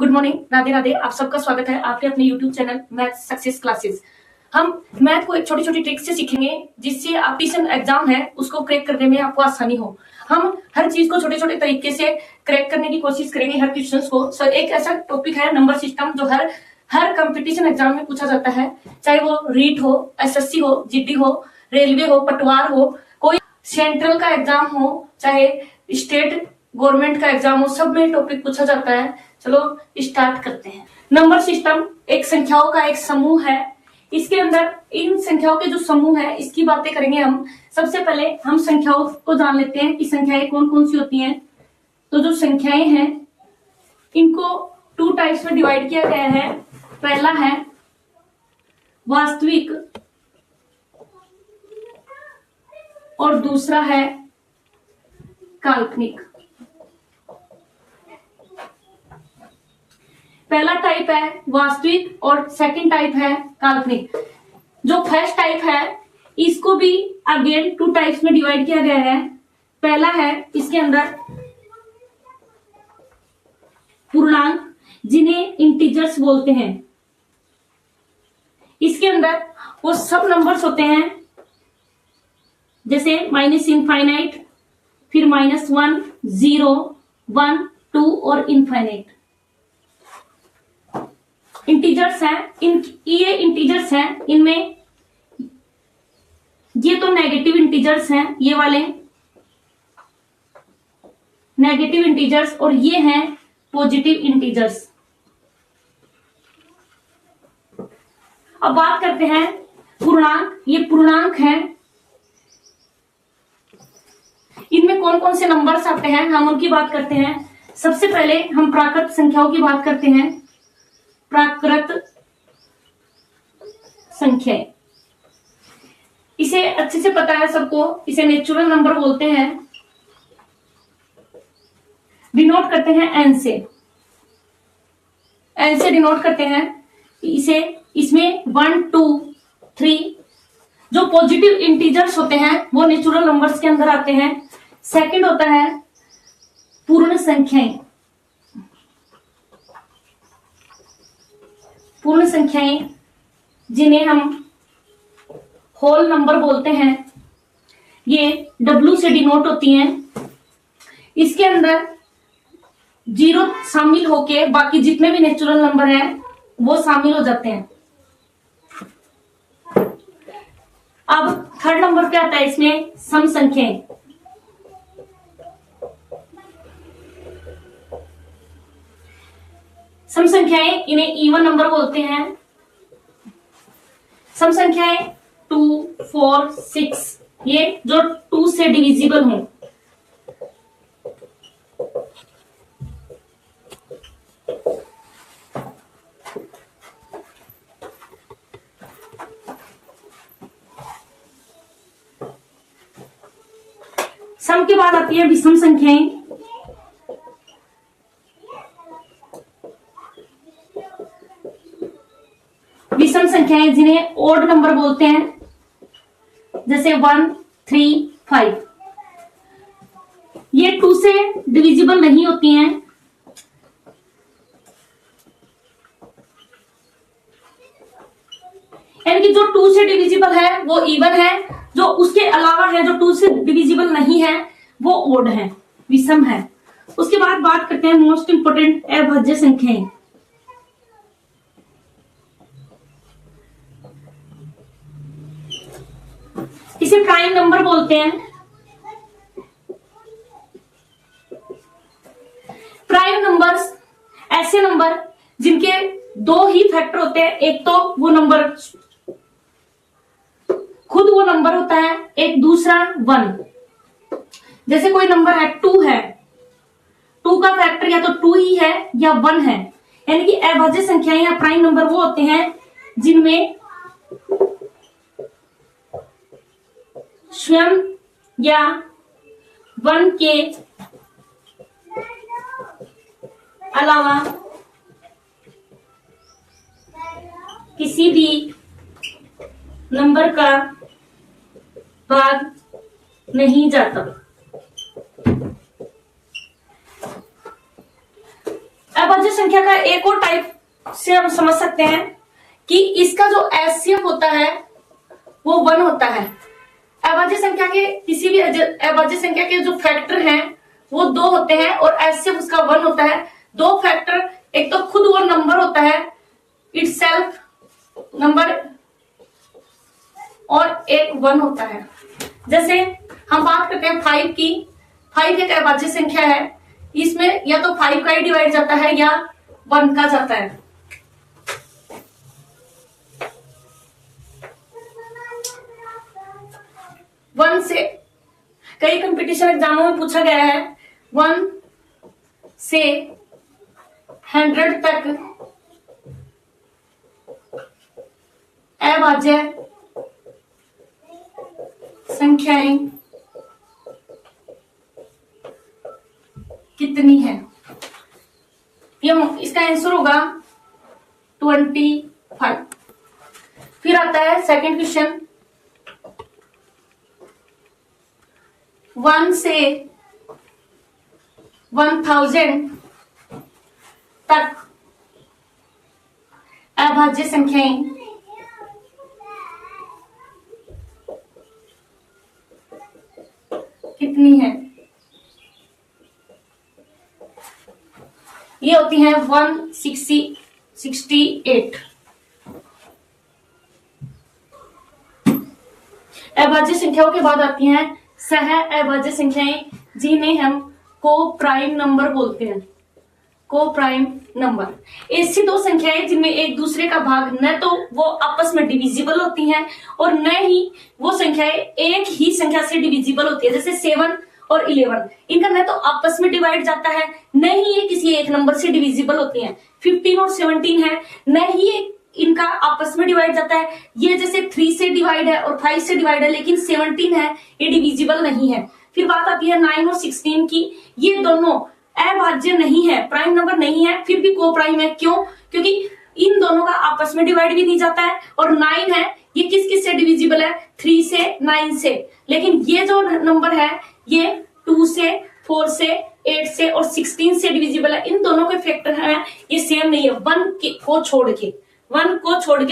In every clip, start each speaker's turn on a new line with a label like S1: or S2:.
S1: Good morning, Radhe Radhe. आप सबका स्वागत है आपके अपने YouTube channel math success classes. हम मैथ को एक छोटी छोटी ट्रिक से सीखेंगे जिससे आप ट्यूशन एग्जाम है उसको क्रैक करने में आपको आसानी हो। हम हर चीज को छोटे छोटे तरीके से क्रैक करने की कोशिश करेंगे हर क्वेश्चंस को। सो एक ऐसा टॉपिक है नंबर सिस्टम जो हर कंपटीशन एग्जाम में पूछा जाता है, चाहे वो रीट हो, एसएससी हो, जीडी हो, रेलवे हो, पटवार हो, कोई सेंट्रल का एग्जाम हो, चाहे स्टेट गवर्नमेंट का एग्जाम हो, सब में टॉपिक पूछा जाता है। चलो स्टार्ट करते हैं। नंबर सिस्टम एक संख्याओं का एक समूह है। इसके अंदर इन संख्याओं के जो समूह है इसकी बातें करेंगे हम। सबसे पहले हम संख्याओं को जान लेते हैं कि संख्याएं कौन कौन सी होती हैं। तो जो संख्याएं हैं इनको 2 टाइप्स में डिवाइड किया गया है। पहला है वास्तविक और दूसरा है काल्पनिक। पहला टाइप है वास्तविक और सेकंड टाइप है काल्पनिक। जो फर्स्ट टाइप है इसको भी अगेन 2 टाइप्स में डिवाइड किया गया है। पहला है इसके अंदर पूर्णांक जिन्हें इंटीजर्स बोलते हैं। इसके अंदर वो सब नंबर्स होते हैं जैसे -इनफाइनाइट, फिर -1, 0, 1, 2 और इनफाइनाइट। इंटीजर्स हैं, ये इंटीजर्स हैं। इनमें ये तो नेगेटिव इंटीजर्स हैं, ये वाले नेगेटिव इंटीजर्स, और ये हैं पॉजिटिव इंटीजर्स। अब बात करते हैं पूर्णांक। ये पूर्णांक हैं। इनमें कौन कौन से नंबर्स आते हैं हम उनकी बात करते हैं। सबसे पहले हम प्राकृत संख्याओं की बात करते हैं। प्राकृत संख्याएं, इसे अच्छे से पता है सबको, इसे नेचुरल नंबर बोलते हैं। डिनोट करते हैं एन से। एन से डिनोट करते हैं इसे। इसमें 1, 2, 3 जो पॉजिटिव इंटीजर्स होते हैं वो नेचुरल नंबर्स के अंदर आते हैं। सेकंड होता है पूर्ण संख्याएं। पूर्ण संख्याएं जिन्हें हम होल नंबर बोलते हैं, ये W से डिनोट होती हैं। इसके अंदर 0 शामिल होके बाकी जितने भी नेचुरल नंबर हैं वो शामिल हो जाते हैं। अब थर्ड नंबर पे आता है इसमें सम संख्याएं। सम संख्याएं इन्हें इवन नंबर बोलते हैं। सम संख्याएं 2, 4, 6 ये जो 2 से डिविजिबल हों। सम के बाद आती है विषम संख्याएं। विषम संख्याएं जिन्हें ओड नंबर बोलते हैं जैसे 1, 3, 5 ये 2 से डिविजिबल नहीं होती हैं। यानी कि जो 2 से डिविजिबल है वो इवन है, जो उसके अलावा है जो 2 से डिविजिबल नहीं है वो ओड है, विषम है। उसके बाद बात करते हैं मोस्ट इंपोर्टेंट अभाज्य संख्याएं। इसे प्राइम नंबर बोलते हैं। प्राइम नंबर्स ऐसे नंबर जिनके 2 ही फैक्टर होते हैं। एक तो वो नंबर खुद वो नंबर होता है, एक दूसरा 1। जैसे कोई नंबर है 2 है, 2 का फैक्टर या तो 2 ही है या 1 है। यानी कि अभाज्य संख्याएं या प्राइम नंबर वो होते हैं जिनमें स्वयं या 1 के अलावा किसी भी नंबर का भाग नहीं जाता। अभाज्य संख्या का एक और टाइप से हम समझ सकते हैं कि इसका जो एचसीएफ होता है वो 1 होता है। अभाज्य संख्या के किसी भी अभाज्य संख्या के जो फैक्टर हैं वो 2 होते हैं और एचसीएफ उसका 1 होता है। दो फैक्टर, एक तो खुद वो नंबर होता है इटसेल्फ नंबर, और एक 1 होता है। जैसे हम बात करते हैं 5 की। 5 एक अभाज्य संख्या है, इसमें या तो 5 का ही डिवाइड जाता है या 1 का जाता है। वन से कई कंपटीशन एग्जामों में पूछा गया है 1 से 100 तक अभाज्य संख्याएं कितनी है। ये इसका आंसर होगा 25। फिर आता है सेकंड क्वेश्चन, 1 से 1000 तक अभाज्य संख्याएं कितनी है। ये होती है 168। अभाज्य संख्याओं के बाद आती हैं सह अभाज्य संख्याएं, जिन्हें हम को प्राइम नंबर बोलते हैं। को प्राइम नंबर ऐसी दो संख्याएं जिनमें एक दूसरे का भाग न तो वो आपस में डिविजिबल होती हैं और न ही वो संख्याएं एक ही संख्या से डिविजिबल होती है। जैसे 7 और 11, इनका न तो आपस में डिवाइड जाता है, न ही ये किसी एक नंबर से डिविजिबल होती हैं। 15 और 17 है, न ही इनका आपस में डिवाइड जाता है। ये जैसे 3 से डिवाइड है और 5 से डिवाइड है, लेकिन 17 है ये डिविजिबल नहीं है। फिर बात आती है 9 और 16 की। ये दोनों अभाज्य नहीं है, प्राइम नंबर नहीं है, फिर भी को प्राइम है। क्यों? क्योंकि इन दोनों का आपस में डिवाइड भी नहीं जाता है। और 9 है, ये किस किस से डिविजिबल है? 3 से, 9 से। लेकिन ये जो नंबर है ये 2 से, 4 से, 8 से और 16 से डिविजिबल है। इन दोनों के फैक्टर हैं ये सेम नहीं है। 1 को छोड़ के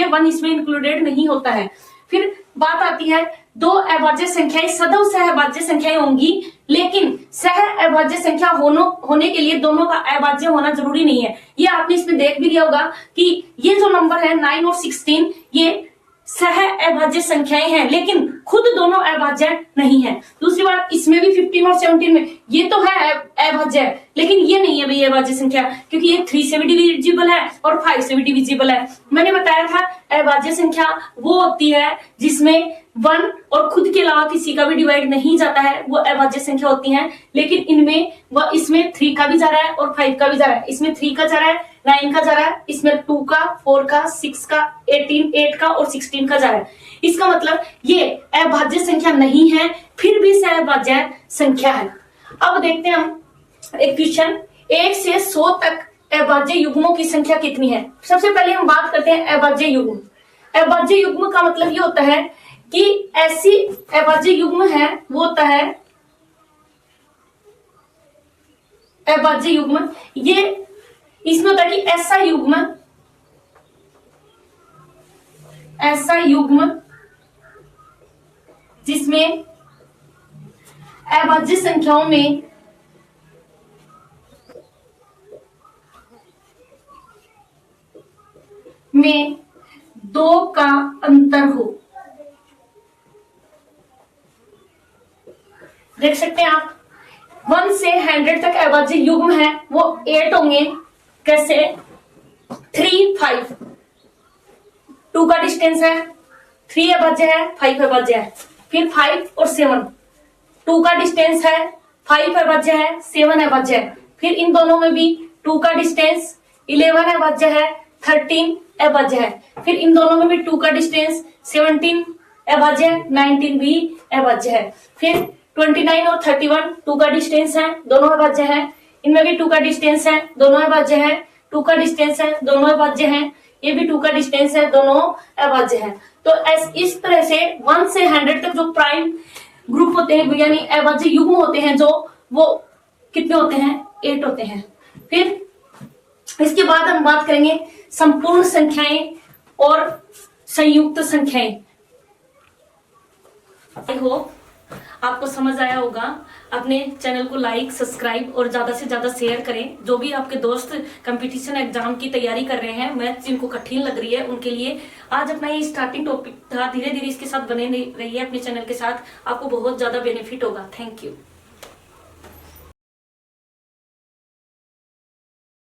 S1: 1 इसमें इंक्लूडेड नहीं होता है। फिर बात आती है दो अभाज्य संख्याएं सदैव सह अभाज्य संख्याएं होंगी, लेकिन सह अभाज्य संख्या होने के लिए दोनों का अभाज्य होना जरूरी नहीं है। ये आपने इसमें देख भी लिया होगा कि ये जो नंबर है 9 और 16 ये सह अभाज्य संख्याएं हैं, लेकिन खुद दोनों अभाज्य नहीं है। दूसरी बात, इसमें भी 15 और 17 में ये तो है अभाज्य, लेकिन ये नहीं है भाई अभाज्य संख्या, क्योंकि ये 3 से भी डिविजिबल है और 5 से भी डिविजिबल है। मैंने बताया था अभाज्य संख्या वो होती है जिसमें 1 और खुद के अलावा किसी का भी डिवाइड नहीं जाता है, वो अभाज्य संख्या होती है। लेकिन इसमें 3 का भी जा रहा है और 5 का भी जा रहा है। इसमें 3 का जा रहा है, 9 का जा रहा है, इसमें 2 का, 4 का, 6 का, 8 का और 16 का जा रहा है। इसका मतलब ये अभाज्य संख्या नहीं है, फिर भी सहअभाज्य संख्या है। अब देखते हैं हम एक क्वेश्चन, 1 से 100 तक अभाज्य युग्मों की संख्या कितनी है। सबसे पहले हम बात करते हैं अभाज्य युग्म। अभाज्य युग्म का मतलब ये होता है कि ऐसी अभाज्य युग्म है वो होता है अभाज्य युग्म, ये इसमें होता है कि ऐसा युग्म जिसमें अभाज्य संख्याओं में 2 का अंतर हो। देख सकते हैं आप 1 से 100 तक अभाज्य युग्म है वो 8 होंगे। कैसे? 3, 5, 2 का डिस्टेंस है, 3 अभाज्य है, 5 अभाज्य है। फिर 5 और 7, 2 का डिस्टेंस है, 5 अभाज्य है, 7 अभाज्य है। फिर इन दोनों में भी 2 का डिस्टेंस, 11 अभाज्य है, 13 अभाज्य है। फिर इन दोनों में भी 2 का डिस्टेंस, 17 अभाज्य है, 19 भी अभाज्य है। फिर 29 और 31 2 का डिस्टेंस है, दोनों अभाज्य है। इनमें भी 2 का डिस्टेंस है, दोनों अभाज्य है। 2 का डिस्टेंस है, दोनों अभाज्य है। ये भी 2 का डिस्टेंस है, दोनों अभाज्य है। तो इस तरह से 1 से 100 तक जो प्राइम ग्रुप होते हैं यानी अभाज्य युग्म होते हैं जो वो कितने होते हैं? 8 होते हैं। फिर इसके बाद हम बात करेंगे संपूर्ण संख्याएं और संयुक्त संख्याएं। आई होप आपको समझ आया होगा। अपने चैनल को लाइक, सब्सक्राइब और ज्यादा से ज्यादा शेयर करें। जो भी आपके दोस्त कंपटीशन एग्जाम की तैयारी कर रहे हैं, मैथ जिनको कठिन लग रही है, उनके लिए आज अपना ये स्टार्टिंग टॉपिक था। धीरे धीरे इसके साथ बने रहिए अपने चैनल के साथ, आपको बहुत ज्यादा बेनिफिट होगा। Thank you.